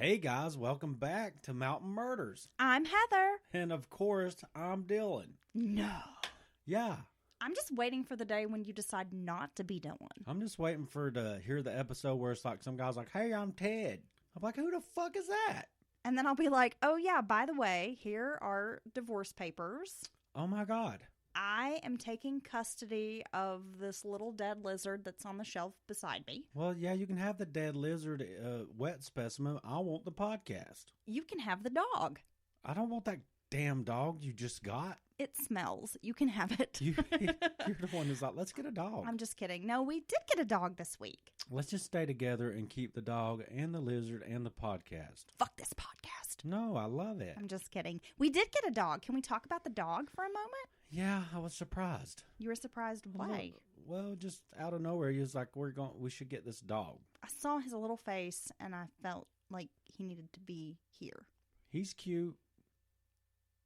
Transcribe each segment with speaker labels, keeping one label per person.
Speaker 1: Hey guys, welcome back to Mountain Murders.
Speaker 2: I'm Heather.
Speaker 1: And of course, I'm Dylan.
Speaker 2: No.
Speaker 1: Yeah.
Speaker 2: I'm just waiting for the day when you decide not to be Dylan.
Speaker 1: I'm just waiting to hear the episode where it's like some guy's like, hey, I'm Ted. I'm like, who the fuck is that?
Speaker 2: And then I'll be like, oh yeah, by the way, here are divorce papers.
Speaker 1: Oh my God.
Speaker 2: I am taking custody of this little dead lizard that's on the shelf beside me.
Speaker 1: Well, yeah, you can have the dead lizard wet specimen. I want the podcast.
Speaker 2: You can have the dog.
Speaker 1: I don't want that damn dog you just got.
Speaker 2: It smells. You can have it.
Speaker 1: You're the one who's like, let's get a dog.
Speaker 2: I'm just kidding. No, we did get a dog this week.
Speaker 1: Let's just stay together and keep the dog and the lizard and the podcast.
Speaker 2: Fuck this podcast.
Speaker 1: No, I love it.
Speaker 2: I'm just kidding. We did get a dog. Can we talk about the dog for a moment?
Speaker 1: Yeah, I was surprised.
Speaker 2: You were surprised? Why?
Speaker 1: Well, just out of nowhere, he was like, we should get this dog.
Speaker 2: I saw his little face and I felt like he needed to be here.
Speaker 1: He's cute.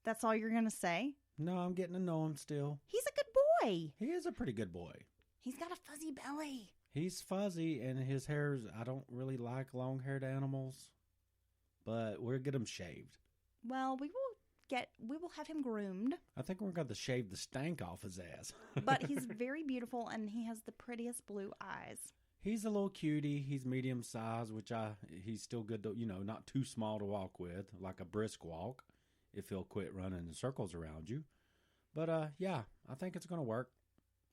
Speaker 2: That's all you're going to say?
Speaker 1: No, I'm getting to know him still.
Speaker 2: He's a good boy.
Speaker 1: He is a pretty good boy.
Speaker 2: He's got a fuzzy belly.
Speaker 1: He's fuzzy and his hair's, I don't really like long-haired animals, but we'll get him shaved.
Speaker 2: Well, we will have him groomed.
Speaker 1: I think we're going to shave the stank off his ass.
Speaker 2: But he's very beautiful and he has the prettiest blue eyes.
Speaker 1: He's a little cutie. He's medium size, he's still good to, not too small to walk with, like a brisk walk, if he'll quit running in circles around you. But, yeah, I think it's going to work.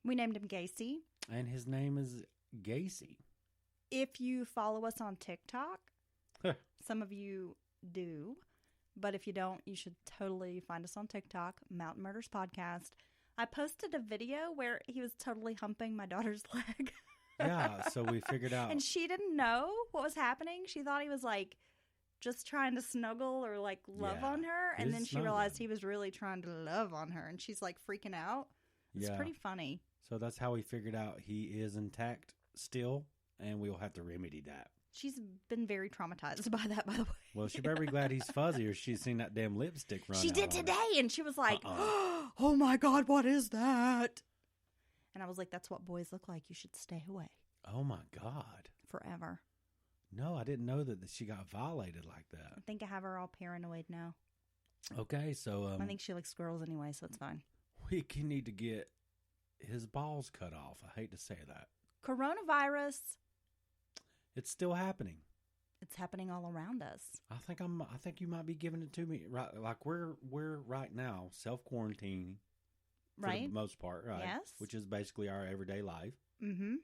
Speaker 2: We named him Gacy.
Speaker 1: And his name is Gacy.
Speaker 2: If you follow us on TikTok, some of you do. But if you don't, you should totally find us on TikTok, Mountain Murders Podcast. I posted a video where he was totally humping my daughter's leg.
Speaker 1: Yeah, so we figured out.
Speaker 2: And she didn't know what was happening. She thought he was like just trying to snuggle or like love on her. And then she realized he was really trying to love on her. And she's like freaking out. It's pretty funny.
Speaker 1: So that's how we figured out he is intact still. And we'll have to remedy that.
Speaker 2: She's been very traumatized by that, by the way.
Speaker 1: Well, she better be glad he's fuzzy or she's seen that damn lipstick run.
Speaker 2: She did today, and she was like, oh my God, what is that? And I was like, that's what boys look like. You should stay away.
Speaker 1: Oh my God.
Speaker 2: Forever.
Speaker 1: No, I didn't know that she got violated like that.
Speaker 2: I think I have her all paranoid now.
Speaker 1: Okay, so...
Speaker 2: I think she likes squirrels anyway, so it's fine.
Speaker 1: We need to get his balls cut off. I hate to say that.
Speaker 2: Coronavirus...
Speaker 1: It's still happening.
Speaker 2: It's happening all around us.
Speaker 1: I think you might be giving it to me. Right, like we're right now self-quarantining for the most part, right?
Speaker 2: Yes.
Speaker 1: Which is basically our everyday life.
Speaker 2: Mm-hmm.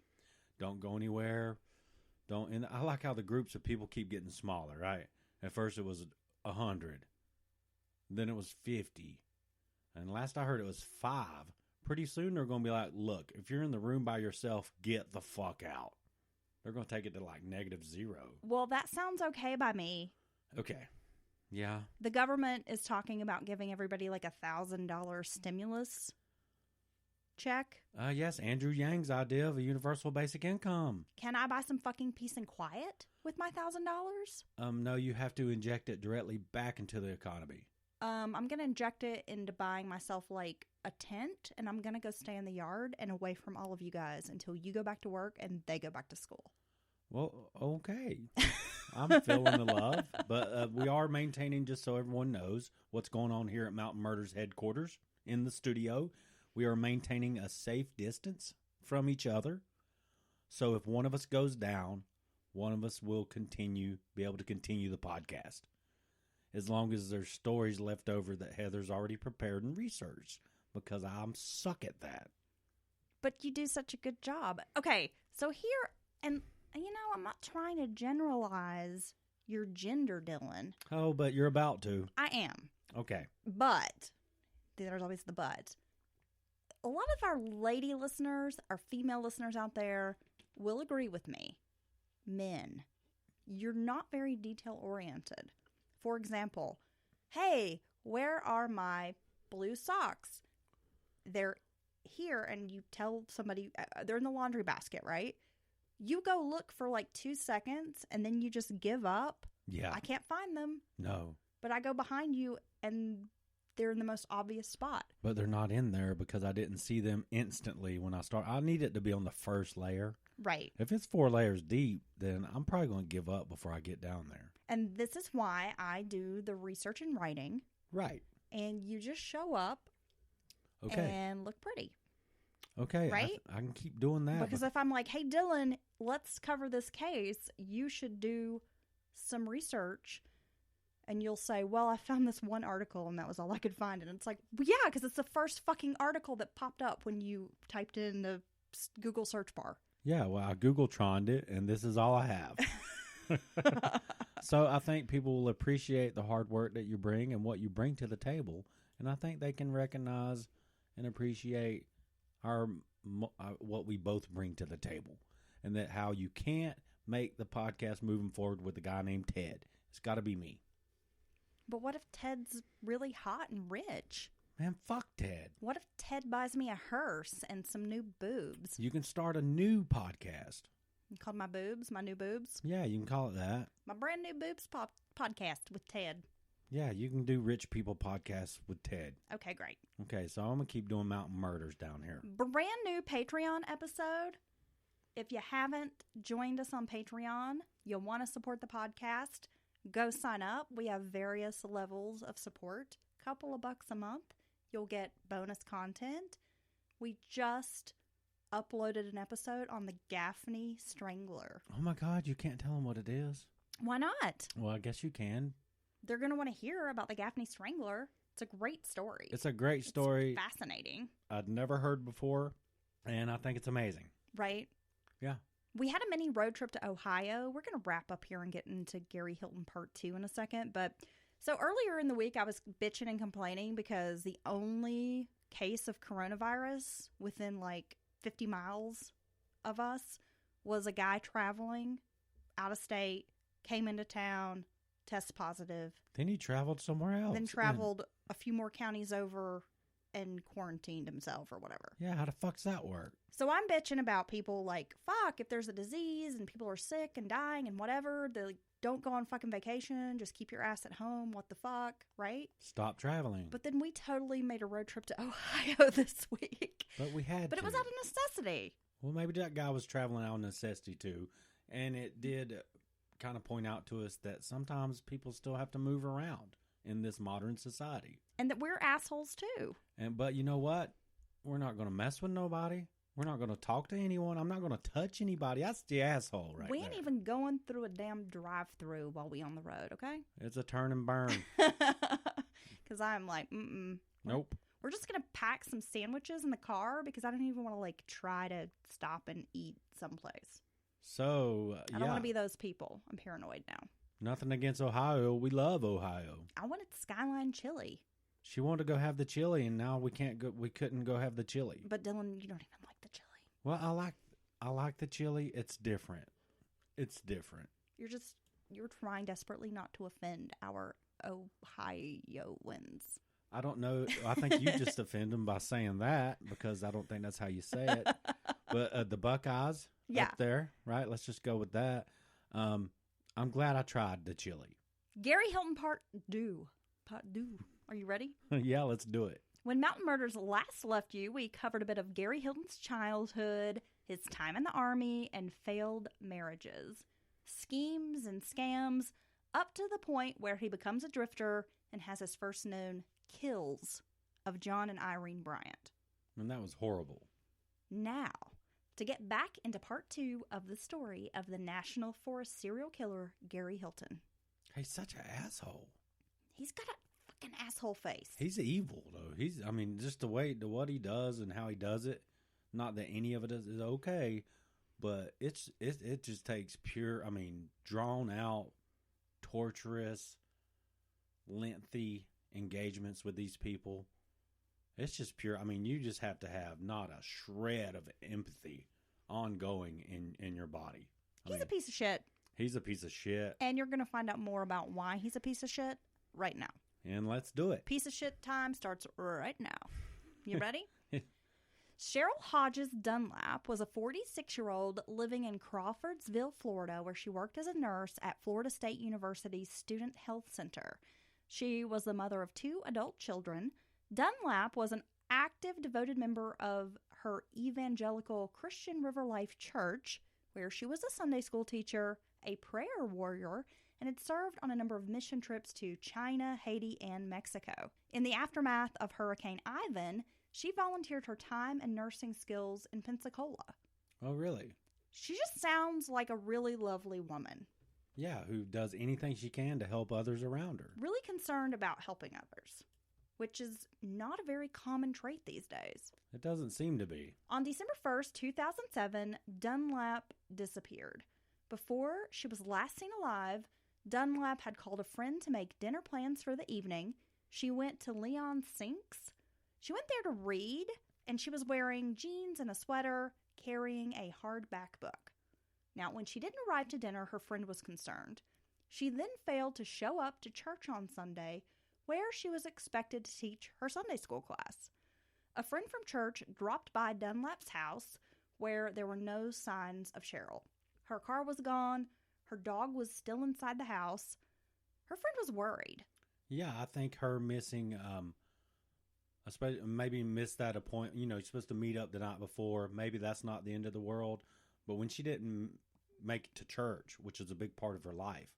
Speaker 1: Don't go anywhere. And I like how the groups of people keep getting smaller, right? At first it was 100. Then it was 50. And last I heard it was 5. Pretty soon they're going to be like, look, if you're in the room by yourself, get the fuck out. They're going to take it to like -0.
Speaker 2: Well, that sounds okay by me.
Speaker 1: Okay. Yeah.
Speaker 2: The government is talking about giving everybody like $1,000 stimulus check.
Speaker 1: Yes, Andrew Yang's idea of a universal basic income.
Speaker 2: Can I buy some fucking peace and quiet with my $1,000?
Speaker 1: No, you have to inject it directly back into the economy.
Speaker 2: I'm going to inject it into buying myself like a tent, and I'm going to go stay in the yard and away from all of you guys until you go back to work and they go back to school.
Speaker 1: Well, okay. I'm feeling the love, but we are maintaining, just so everyone knows, what's going on here at Mountain Murders headquarters in the studio. We are maintaining a safe distance from each other. So if one of us goes down, one of us will be able to continue the podcast. As long as there's stories left over that Heather's already prepared and researched, because I'm suck at that.
Speaker 2: But you do such a good job. Okay, so here, and I'm not trying to generalize your gender, Dylan.
Speaker 1: Oh, but you're about to.
Speaker 2: I am.
Speaker 1: Okay.
Speaker 2: But, there's always the but. A lot of our lady listeners, our female listeners out there, will agree with me. Men, you're not very detail-oriented. For example, hey, where are my blue socks? They're here, and you tell somebody, they're in the laundry basket, right? You go look for like 2 seconds, and then you just give up.
Speaker 1: Yeah.
Speaker 2: I can't find them.
Speaker 1: No.
Speaker 2: But I go behind you, and they're in the most obvious spot.
Speaker 1: But they're not in there because I didn't see them instantly when I start. I need it to be on the first layer.
Speaker 2: Right.
Speaker 1: If it's 4 layers deep, then I'm probably going to give up before I get down there.
Speaker 2: And this is why I do the research and writing.
Speaker 1: Right.
Speaker 2: And you just show up and look pretty.
Speaker 1: Okay.
Speaker 2: Right?
Speaker 1: I can keep doing that.
Speaker 2: Because if I'm like, hey, Dylan, let's cover this case, you should do some research. And you'll say, well, I found this one article and that was all I could find. And it's like, well, yeah, because it's the first fucking article that popped up when you typed in the Google search bar.
Speaker 1: Yeah, well, I Google-troned it, and this is all I have. So I think people will appreciate the hard work that you bring and what you bring to the table. And I think they can recognize and appreciate what we both bring to the table. And that how you can't make the podcast moving forward with a guy named Ted. It's got to be me.
Speaker 2: But what if Ted's really hot and rich?
Speaker 1: Man, fuck Ted.
Speaker 2: What if Ted buys me a hearse and some new boobs?
Speaker 1: You can start a new podcast.
Speaker 2: Called My Boobs, My New Boobs?
Speaker 1: Yeah, you can call it that.
Speaker 2: My brand new boobs podcast with Ted.
Speaker 1: Yeah, you can do rich people podcasts with Ted.
Speaker 2: Okay, great.
Speaker 1: Okay, so I'm going to keep doing Mountain Murders down here.
Speaker 2: Brand new Patreon episode. If you haven't joined us on Patreon, you'll want to support the podcast. Go sign up. We have various levels of support. Couple of bucks a month. You'll get bonus content. We just uploaded an episode on the Gaffney Strangler.
Speaker 1: Oh my God, you can't tell them what it is.
Speaker 2: Why not?
Speaker 1: Well, I guess you can.
Speaker 2: They're going to want to hear about the Gaffney Strangler. It's a great story.
Speaker 1: It's a great story.
Speaker 2: It's fascinating.
Speaker 1: I'd never heard before, and I think it's amazing.
Speaker 2: Right?
Speaker 1: Yeah.
Speaker 2: We had a mini road trip to Ohio. We're going to wrap up here and get into Gary Hilton Part 2 in a second. But so earlier in the week, I was bitching and complaining because the only case of coronavirus within like 50 miles of us was a guy traveling out of state, came into town, tested positive.
Speaker 1: Then he traveled somewhere else.
Speaker 2: Then traveled a few more counties over and quarantined himself or whatever.
Speaker 1: Yeah, how the fuck's that work?
Speaker 2: So I'm bitching about people like, fuck, if there's a disease and people are sick and dying and whatever, they don't go on fucking vacation. Just keep your ass at home. What the fuck, right?
Speaker 1: Stop traveling.
Speaker 2: But then we totally made a road trip to Ohio this week.
Speaker 1: But we had
Speaker 2: But it was out of necessity.
Speaker 1: Well, maybe that guy was traveling out of necessity too. And it did kind of point out to us that sometimes people still have to move around in this modern society.
Speaker 2: And that we're assholes too.
Speaker 1: But you know what? We're not going to mess with nobody. We're not going to talk to anyone. I'm not going to touch anybody. That's the asshole right
Speaker 2: We
Speaker 1: there.
Speaker 2: ain't even going through a damn drive-through while we on the road, okay?
Speaker 1: It's a turn and burn.
Speaker 2: Because I'm like,
Speaker 1: Nope.
Speaker 2: We're just going to pack some sandwiches in the car because I don't even want to like try to stop and eat someplace.
Speaker 1: So,
Speaker 2: I don't want to be those people. I'm paranoid now.
Speaker 1: Nothing against Ohio. We love Ohio.
Speaker 2: I wanted Skyline chili.
Speaker 1: She wanted to go have the chili, and now we can't go. We couldn't go have the chili.
Speaker 2: But Dylan, you don't even like the chili.
Speaker 1: Well, I like the chili. It's different. It's different.
Speaker 2: You're trying desperately not to offend our Ohioans.
Speaker 1: I don't know. I think you just offend them by saying that because I don't think that's how you say it. But the Buckeyes up there, right? Let's just go with that. I'm glad I tried the chili.
Speaker 2: Gary Hilton Part 2. Are you ready?
Speaker 1: Yeah, let's do it.
Speaker 2: When Mountain Murders last left you, we covered a bit of Gary Hilton's childhood, his time in the Army, and failed marriages. Schemes and scams, up to the point where he becomes a drifter and has his first known kills of John and Irene Bryant.
Speaker 1: And that was horrible.
Speaker 2: Now, to get back into Part 2 of the story of the National Forest serial killer, Gary Hilton.
Speaker 1: He's such an asshole.
Speaker 2: He's got a fucking asshole face.
Speaker 1: He's evil, though. Just the way, what he does and how he does it. Not that any of it is okay, but it just takes pure, drawn out, torturous, lengthy engagements with these people. It's just pure. You just have to have not a shred of empathy ongoing in your body.
Speaker 2: He's a piece of shit.
Speaker 1: He's a piece of shit.
Speaker 2: And you're going to find out more about why he's a piece of shit right now.
Speaker 1: And let's do it.
Speaker 2: Piece of shit time starts right now. You ready? Cheryl Hodges Dunlap was a 46-year-old living in Crawfordsville, Florida, where she worked as a nurse at Florida State University's Student Health Center. She was the mother of 2 adult children. Dunlap was an active, devoted member of her evangelical Christian River Life Church, where she was a Sunday school teacher, a prayer warrior, and had served on a number of mission trips to China, Haiti, and Mexico. In the aftermath of Hurricane Ivan, she volunteered her time and nursing skills in Pensacola.
Speaker 1: Oh, really?
Speaker 2: She just sounds like a really lovely woman.
Speaker 1: Yeah, who does anything she can to help others around her.
Speaker 2: Really concerned about helping others, which is not a very common trait these days.
Speaker 1: It doesn't seem to be.
Speaker 2: On December 1st, 2007, Dunlap disappeared. Before she was last seen alive, Dunlap had called a friend to make dinner plans for the evening. She went to Leon Sink's. She went there to read, and she was wearing jeans and a sweater, carrying a hardback book. Now, when she didn't arrive to dinner, her friend was concerned. She then failed to show up to church on Sunday, where she was expected to teach her Sunday school class. A friend from church dropped by Dunlap's house, where there were no signs of Cheryl. Her car was gone. Her dog was still inside the house. Her friend was worried.
Speaker 1: Yeah, I think her missing, maybe missed that appointment. You know, you're supposed to meet up the night before. Maybe that's not the end of the world. But when she didn't make it to church, which is a big part of her life,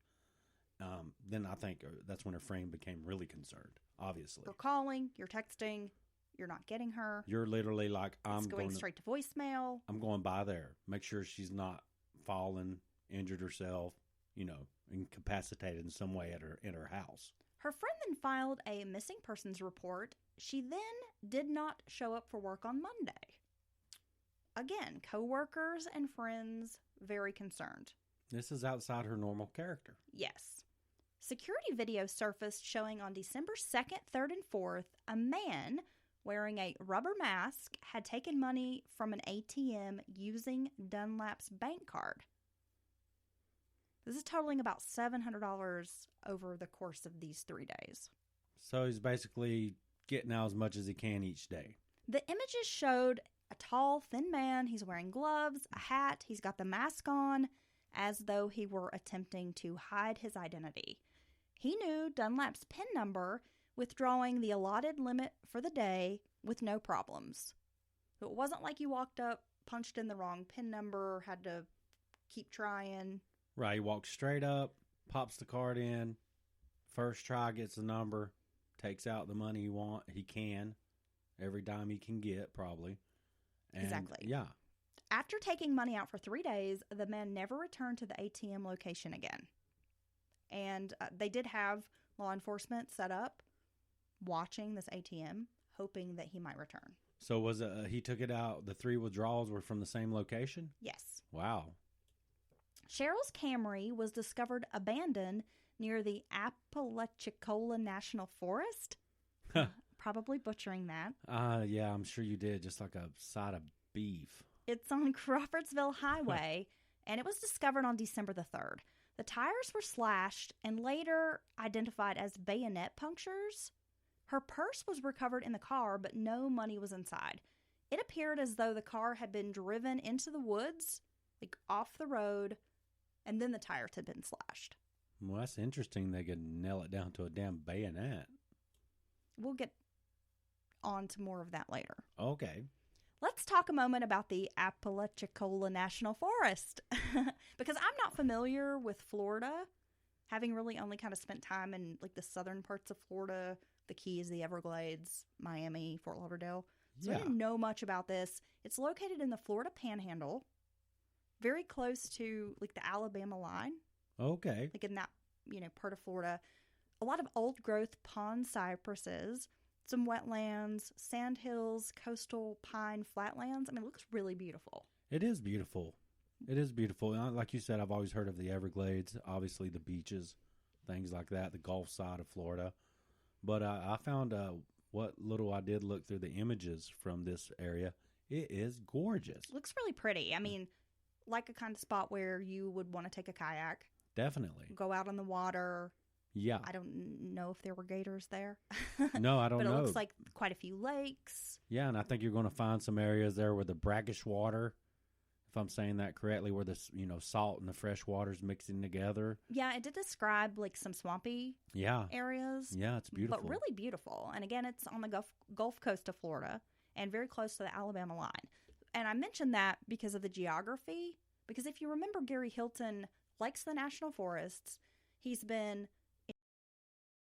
Speaker 1: then I think that's when her friend became really concerned, obviously.
Speaker 2: You're calling, you're texting, you're not getting her.
Speaker 1: You're literally like,
Speaker 2: It's going straight to voicemail.
Speaker 1: I'm going by there. Make sure she's not fallen, injured herself, you know, incapacitated in some way in her house.
Speaker 2: Her friend then filed a missing persons report. She then did not show up for work on Monday. Again, coworkers and friends very concerned.
Speaker 1: This is outside her normal character.
Speaker 2: Yes. Security video surfaced showing on December 2nd, 3rd, and 4th, a man wearing a rubber mask had taken money from an ATM using Dunlap's bank card. This is totaling about $700 over the course of these 3 days.
Speaker 1: So he's basically getting out as much as he can each day.
Speaker 2: The images showed a tall, thin man. He's wearing gloves, a hat. He's got the mask on, as though he were attempting to hide his identity. He knew Dunlap's PIN number, withdrawing the allotted limit for the day with no problems. It wasn't like you walked up, punched in the wrong PIN number, had to keep trying.
Speaker 1: Right, he walks straight up, pops the card in, first try gets the number, takes out the money he can, every dime he can get, probably. And,
Speaker 2: exactly.
Speaker 1: Yeah.
Speaker 2: After taking money out for 3 days, the man never returned to the ATM location again. And they did have law enforcement set up, watching this ATM, hoping that he might return.
Speaker 1: So was it, he took it out, the 3 withdrawals were from the same location?
Speaker 2: Yes.
Speaker 1: Wow.
Speaker 2: Cheryl's Camry was discovered abandoned near the Apalachicola National Forest. Probably butchering that.
Speaker 1: Yeah, I'm sure you did, just like a side of beef.
Speaker 2: It's on Crawfordsville Highway, and it was discovered on December the 3rd. The tires were slashed and later identified as bayonet punctures. Her purse was recovered in the car, but no money was inside. It appeared as though the car had been driven into the woods, like off the road, and then the tires had been slashed.
Speaker 1: Well, that's interesting. They could nail it down to a damn bayonet.
Speaker 2: We'll get on to more of that later.
Speaker 1: Okay.
Speaker 2: Let's talk a moment about the Apalachicola National Forest. Because I'm not familiar with Florida, having really only kind of spent time in like the southern parts of Florida, the Keys, the Everglades, Miami, Fort Lauderdale. So I didn't know much about this. It's located in the Florida Panhandle, very close to like the Alabama line.
Speaker 1: Okay.
Speaker 2: Like in that, part of Florida. A lot of old growth pond cypresses, some wetlands, sand hills, coastal pine flatlands. I mean, it looks really beautiful.
Speaker 1: It is beautiful. It is beautiful. Like you said, I've always heard of the Everglades, obviously the beaches, things like that, the Gulf side of Florida. But I found what little I did look through the images from this area. It is gorgeous.
Speaker 2: It looks really pretty. I mean, like a kind of spot where you would want to take a kayak.
Speaker 1: Definitely.
Speaker 2: Go out on the water.
Speaker 1: Yeah.
Speaker 2: I don't know if there were gators there.
Speaker 1: No, I don't know.
Speaker 2: But it looks like quite a few lakes.
Speaker 1: Yeah, and I think you're going to find some areas there with the brackish water, if I'm saying that correctly, where the salt and the fresh water's mixing together.
Speaker 2: Yeah, it did describe like some swampy areas.
Speaker 1: Yeah, it's beautiful.
Speaker 2: But really beautiful. And again, it's on the Gulf Coast of Florida and very close to the Alabama line. And I mentioned that because of the geography. Because if you remember, Gary Hilton likes the national forests. He's been